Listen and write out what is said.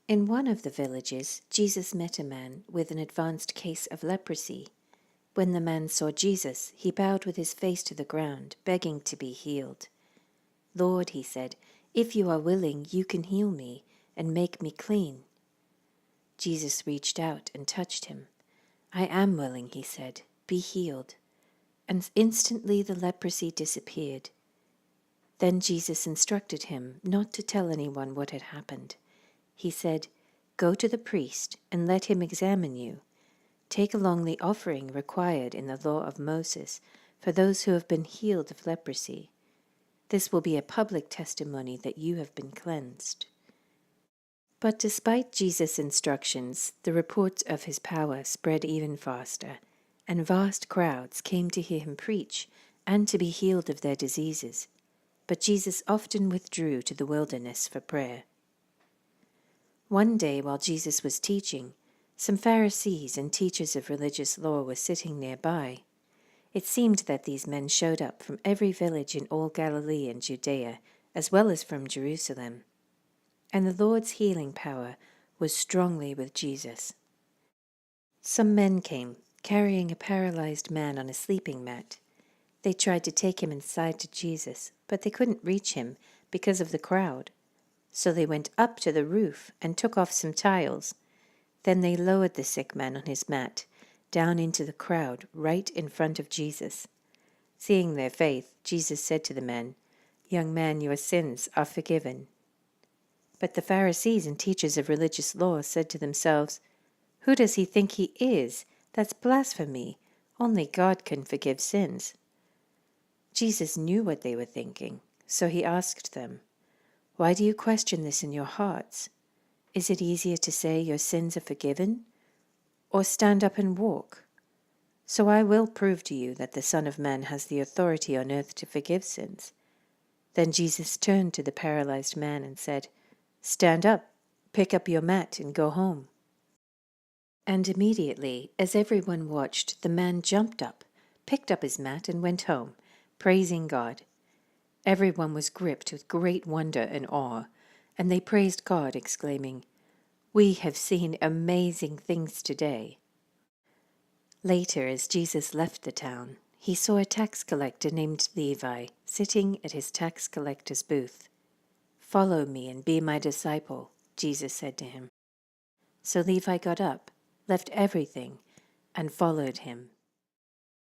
In one of the villages, Jesus met a man with an advanced case of leprosy. When the man saw Jesus, he bowed with his face to the ground, begging to be healed. "Lord," he said, "if you are willing, you can heal me and make me clean." Jesus reached out and touched him. "I am willing," he said, "be healed." And instantly the leprosy disappeared. Then Jesus instructed him not to tell anyone what had happened. He said, "Go to the priest and let him examine you. Take along the offering required in the law of Moses for those who have been healed of leprosy. This will be a public testimony that you have been cleansed." But despite Jesus' instructions, the reports of his power spread even faster, and vast crowds came to hear him preach and to be healed of their diseases. But Jesus often withdrew to the wilderness for prayer. One day while Jesus was teaching, some Pharisees and teachers of religious law were sitting nearby. It seemed that these men showed up from every village in all Galilee and Judaea, as well as from Jerusalem. And the Lord's healing power was strongly with Jesus. Some men came, carrying a paralyzed man on a sleeping mat. They tried to take him inside to Jesus, but they couldn't reach him because of the crowd. So they went up to the roof and took off some tiles. Then they lowered the sick man on his mat down into the crowd right in front of Jesus. Seeing their faith, Jesus said to the man, "Young man, your sins are forgiven." But the Pharisees and teachers of religious law said to themselves, "Who does he think he is? That's blasphemy. Only God can forgive sins." Jesus knew what they were thinking, so he asked them, "Why do you question this in your hearts? Is it easier to say your sins are forgiven, or stand up and walk? So I will prove to you that the Son of Man has the authority on earth to forgive sins." Then Jesus turned to the paralyzed man and said, "Stand up, pick up your mat, and go home." And immediately, as everyone watched, the man jumped up, picked up his mat, and went home, praising God. Everyone was gripped with great wonder and awe, and they praised God, exclaiming, "We have seen amazing things today." Later, as Jesus left the town, he saw a tax collector named Levi sitting at his tax collector's booth. "Follow me and be my disciple," Jesus said to him. So Levi got up, left everything, and followed him.